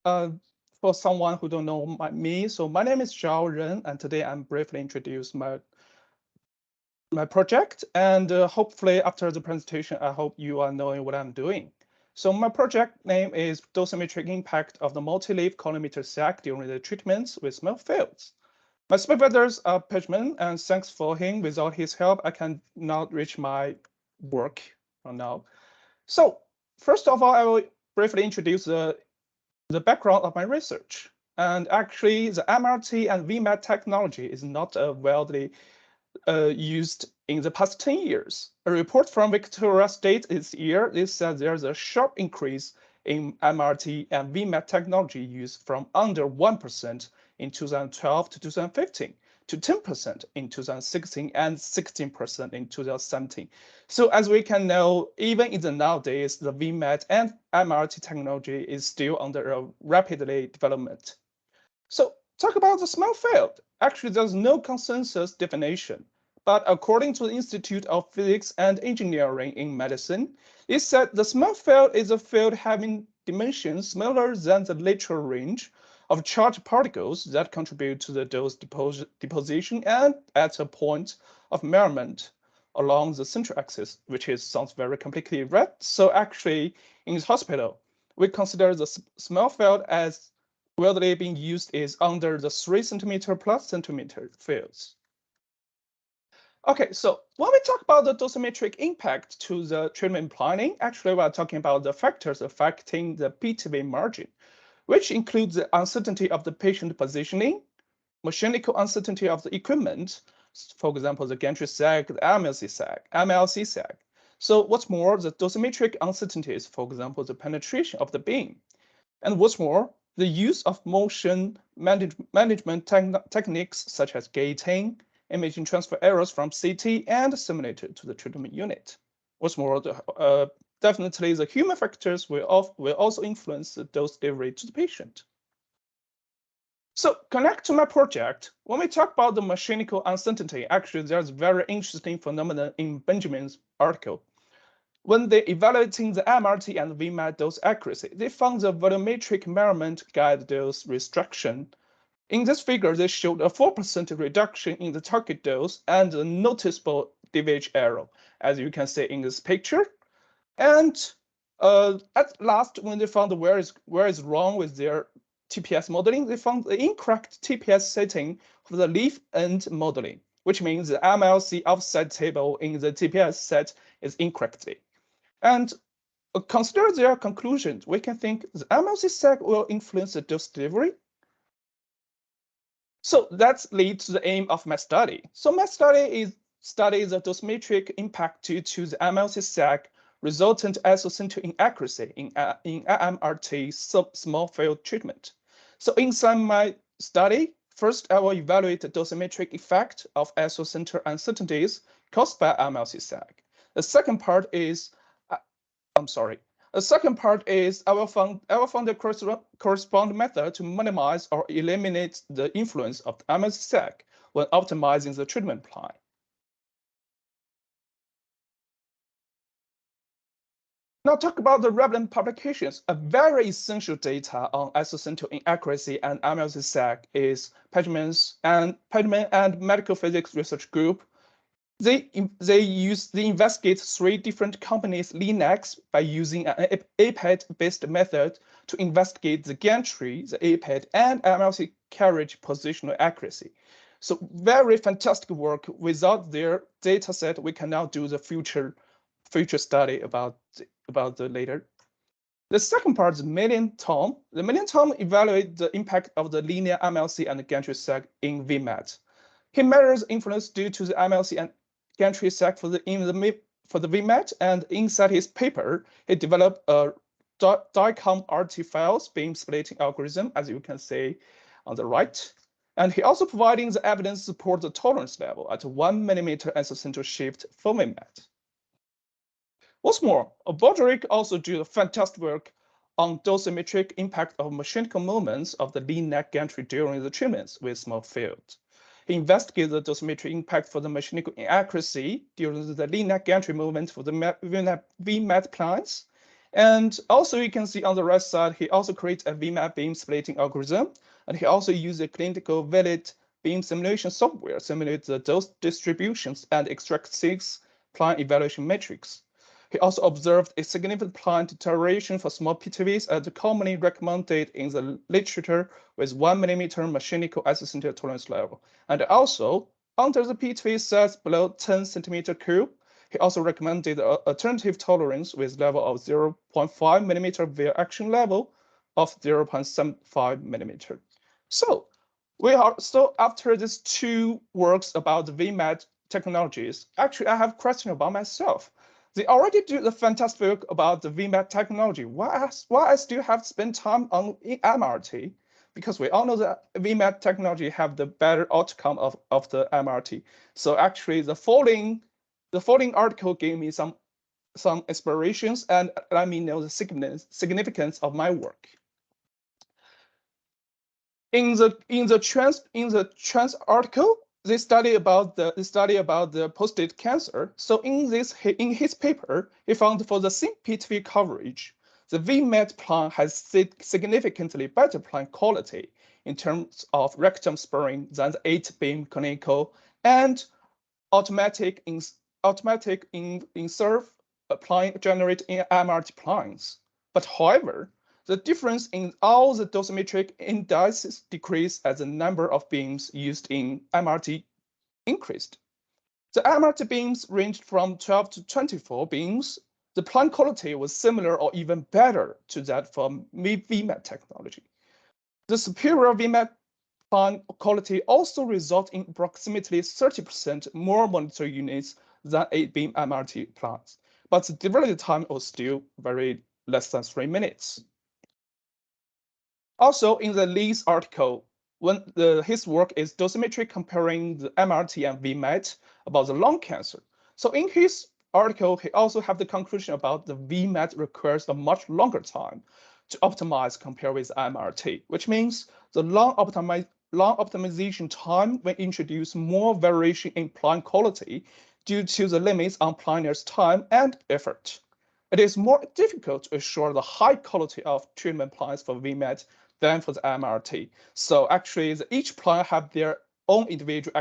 Uh, for someone who don't know me, so my name is Zhao Ren, and today I'm briefly introduce my project. And hopefully after the presentation, I hope you are knowing what I'm doing. So my project name is Dosimetric Impact of the Multi-Leaf Collimator SAG during the treatments with small fields. My supervisors are Pejman, and thanks for him. Without his help, I can not reach my work for now. So first of all, I will briefly introduce the background of my research. And actually, the MRT and VMAT technology is not widely used in the past 10 years. A report from Victoria State this year said there's a sharp increase in MRT and VMAT technology use from under 1% in 2012 to 2015 to 10% in 2016 and 16% in 2017. So as we can know, even in the nowadays, the VMAT and MRT technology is still under a rapidly development. So talk about the small field. Actually, there's no consensus definition. But according to the Institute of Physics and Engineering in Medicine, it said the small field is a field having dimensions smaller than the lateral range of charged particles that contribute to the dose deposition and at a point of measurement along the central axis, which sounds very complicated, right? So actually, in the hospital, we consider the small field as widely being used is under the 3 centimeter plus centimeter fields. Okay, so when we talk about the dosimetric impact to the treatment planning, actually we're talking about the factors affecting the PTV margin, which includes the uncertainty of the patient positioning, mechanical uncertainty of the equipment, for example, the gantry sag, the MLC sag. So what's more, the dosimetric uncertainties, for example, the penetration of the beam. And what's more, the use of motion management techniques such as gating, imaging transfer errors from CT and simulator to the treatment unit. What's more, definitely the human factors will also influence the dose delivery to the patient. So connect to my project. When we talk about the mechanical uncertainty, actually there's a very interesting phenomenon in Benjamin's article. When they evaluating the MRT and VMAT dose accuracy, they found the volumetric measurement guide dose restriction. In this figure, they showed a 4% reduction in the target dose and a noticeable deviation error, as you can see in this picture. And at last, when they found where is wrong with their TPS modeling, they found the incorrect TPS setting for the leaf end modeling, which means the MLC offset table in the TPS set is incorrectly. And consider their conclusions, we can think the MLC sag will influence the dose delivery. So that leads to the aim of my study. So my study studies the dosimetric impact due to the MLC sag resultant isocenter inaccuracy in MRT small field treatment. So inside my study, first I will evaluate the dosimetric effect of isocenter uncertainties caused by MLC sag. The second part is The second part is I will find the corresponding method to minimize or eliminate the influence of the MLC sag when optimizing the treatment plan. Now talk about the relevant publications. A very essential data on isocenter inaccuracy and MLC sag is Pejman and Medical Physics Research Group. They investigate 3 different companies' LINACs by using an APET-based method to investigate the gantry, the APET, and MLC carriage positional accuracy. So very fantastic work. Without their data set, we can now do the future study about the later. The second part is Million Tom. The Million Tom evaluates the impact of the linear MLC and the gantry sag in VMAT. He measures influence due to the MLC and gantry sag for the VMAT, and inside his paper, he developed a DICOM RT files beam splitting algorithm, as you can see on the right. And he also providing the evidence to support the tolerance level at 1 millimeter isocenter shift for VMAT. What's more, Broderick also did fantastic work on dosimetric impact of mechanical movements of the lean neck gantry during the treatments with small field. He investigated the dosimetric impact for the mechanical inaccuracy during the lean neck gantry movement for the VMAT plants. And also you can see on the right side, he also creates a VMAT beam splitting algorithm. And he also used a clinical valid beam simulation software, simulate the dose distributions and extract 6-plane evaluation metrics. He also observed a significant plane deterioration for small PTVs as commonly recommended in the literature with 1 millimeter mechanical isocenter tolerance level. And also, under the PTV size below 10 centimeter cube, he also recommended an alternative tolerance with level of 0.5 millimeter via action level of 0.75 millimeter. So after these two works about the VMAT technologies, actually I have a question about myself. They already do the fantastic work about the VMAT technology. Why I still have to spend time on MRT? Because we all know that VMAT technology have the better outcome of the MRT. So actually the following article gave me some inspirations and let me know the significance of my work. In the trans article, they study about the prostate cancer. So in his paper, he found for the same PTV coverage, the VMAT plan has significantly better plan quality in terms of rectum sparing than the 8-beam clinical and automatic insert plan generate in MRT plans. But however, the difference in all the dosimetric indices decreased as the number of beams used in MRT increased. The MRT beams ranged from 12 to 24 beams. The plan quality was similar or even better to that for VMAT technology. The superior VMAT plan quality also results in approximately 30% more monitor units than 8-beam MRT plans, but the development time was still very less than 3 minutes. Also, in the Lee's article, his work is dosimetry comparing the MRT and VMAT about the lung cancer. So in his article, he also have the conclusion about the VMAT requires a much longer time to optimize compared with MRT, which means the lung optimization time will introduce more variation in plan quality due to the limits on planner's time and effort. It is more difficult to assure the high quality of treatment plans for VMAT than for the MRT. So actually, each plan have their own individual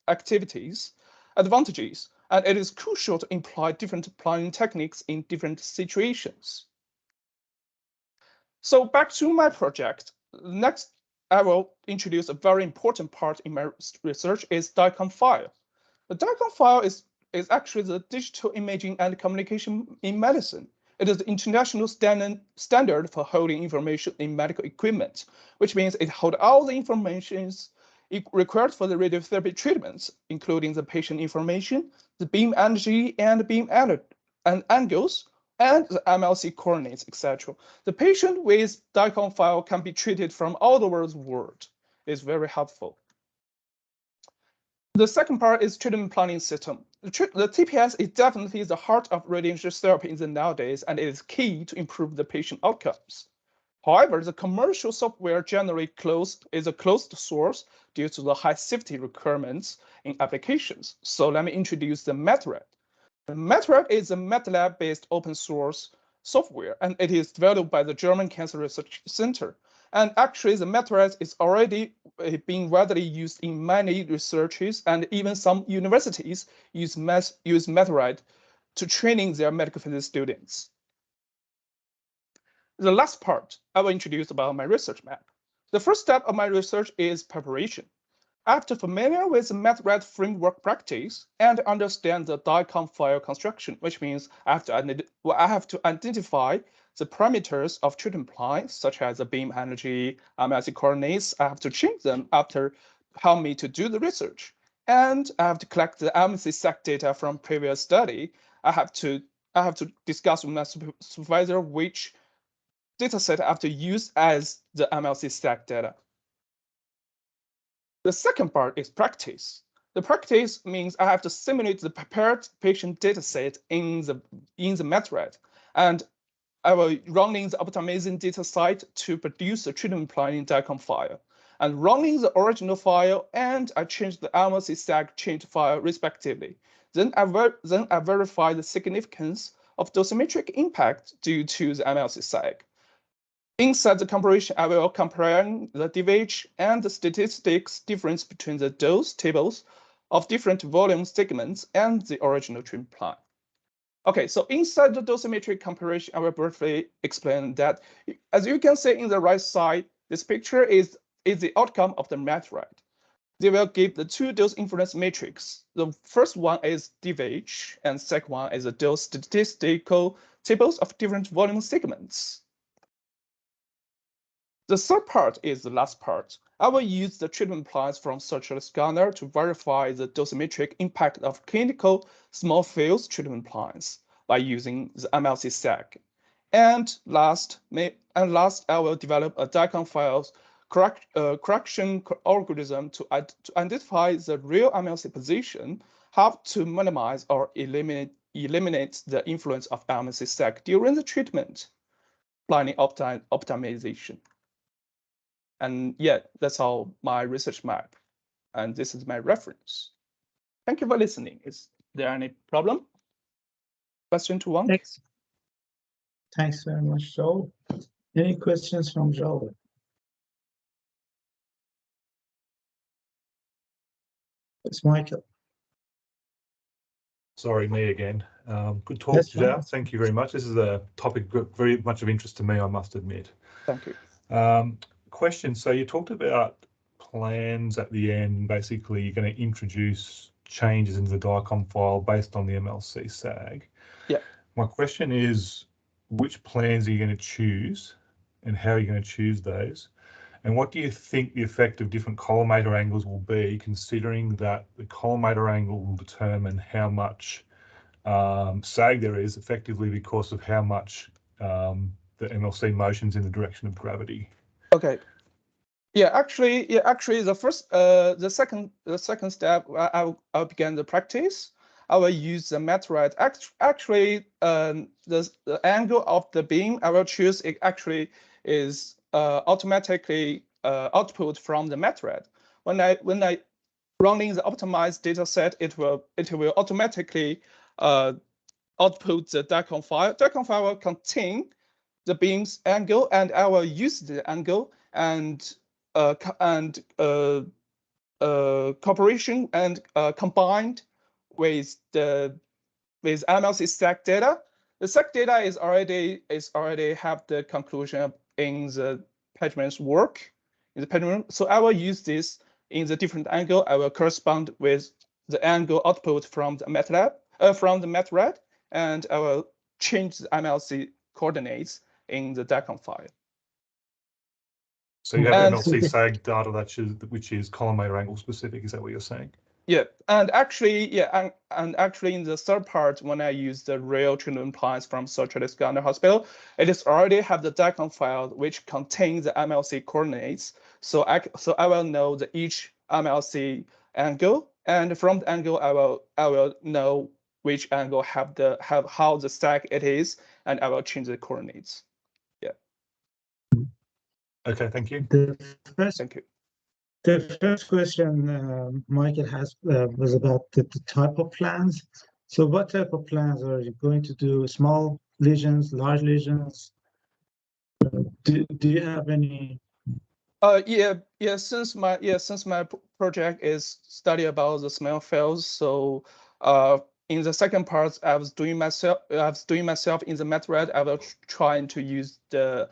activities, advantages, and it is crucial to employ different planning techniques in different situations. So back to my project. Next, I will introduce a very important part in my research is DICOM file. The DICOM file is actually the digital imaging and communication in medicine. It is the international standard for holding information in medical equipment, which means it holds all the information required for the radiotherapy treatments, including the patient information, the beam energy and beam angles, and the MLC coordinates, etc. The patient with DICOM file can be treated from all over the world. It's very helpful. The second part is treatment planning system. The TPS is definitely the heart of radiation therapy in the nowadays, and it is key to improve the patient outcomes. However, the commercial software generally is a closed source due to the high safety requirements in applications. So let me introduce the MATRAD. The MATRAD is a MATLAB-based open source software, and it is developed by the German Cancer Research Center. And actually, the MATRAD is already being widely used in many researches, and even some universities use MATRAD to training their medical physics students. The last part I will introduce about my research map. The first step of my research is preparation. After familiar with the MATRAD framework practice and understand the DICOM file construction, which means I have to identify the parameters of treatment plan, such as the beam energy, MLC coordinates. I have to change them after help me to do the research. And I have to collect the MLC SAC data from previous study. I have to discuss with my supervisor which dataset I have to use as the MLC SAC data. The second part is practice. The practice means I have to simulate the prepared patient dataset in the MATRAD, and I will running the optimizing dataset to produce the treatment plan in DICOM file, and running the original file, and I change the MLC SAC change file respectively. Then I verify the significance of dosimetric impact due to the MLC sag. Inside the comparison, I will compare the DVH and the statistics difference between the dose tables of different volume segments and the original treatment plan. Okay, so inside the dosimetric comparison, I will briefly explain that. As you can see in the right side, this picture is the outcome of the method. They will give the two dose influence matrix. The first one is DVH, and second one is the dose statistical tables of different volume segments. The third part is the last part. I will use the treatment plans from Searcher Scanner to verify the dosimetric impact of clinical small fields treatment plans by using the MLC sag. And last, I will develop a DICOM files correction algorithm to identify the real MLC position, how to minimize or eliminate the influence of MLC sag during the treatment planning optimization. And yeah, that's all my research map. And this is my reference. Thank you for listening. Is there any problem? Question to one? Thanks very much, Zhao. Any questions from Zhao? It's Michael. Sorry, me again. Good talk, Zhao. Thank you very much. This is a topic very much of interest to me, I must admit. Thank you. Question, so you talked about plans at the end. Basically, you're going to introduce changes into the DICOM file based on the MLC sag. Yeah. My question is, which plans are you going to choose and how are you going to choose those? And what do you think the effect of different collimator angles will be, considering that the collimator angle will determine how much sag there is effectively because of how much the MLC motions in the direction of gravity? Okay. Actually, the second step, I'll begin the practice. I will use the method. Actually, the angle of the beam I will choose is automatically output from the method. When I running the optimized data set, it will automatically output the DICOM file. DICOM file will contain the beam's angle, and I will use the angle and cooperation and combined with MLC sag data. The sag data is already have the conclusion in the Pejman's work in the Pejman. So I will use this in the different angle. I will correspond with the angle output from the method, and I will change the MLC coordinates in the DICOM file. So you have MLC sag data which is collimator angle specific. Is that what you're saying? Yeah, and actually in the third part, when I use the real treatment plans from Searcher Scanner Hospital, it is already have the DICOM file which contains the MLC coordinates. So I will know each MLC angle, and from the angle I will know which angle have how the sag it is, and I will change the coordinates. Yeah. Okay, thank you. Thank you. The first question Michael has was about the type of plans. So what type of plans are you going to do? Small lesions, large lesions? Do you have any? Since my project is study about the small fields, so in the second part I was doing myself in the method. I will try to use the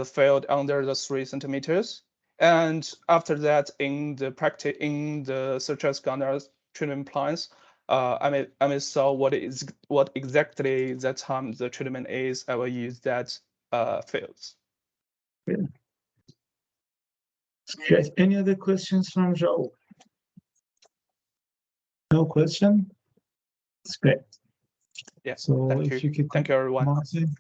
field under the 3 centimeters, and after that in the Searcher Scanner treatment plans, I may saw what exactly that time the treatment is. I will use that fields. Yeah. Great. Any other questions from Zhao? No question? That's great. Yeah. So thank if you. you could thank you, everyone. Martin,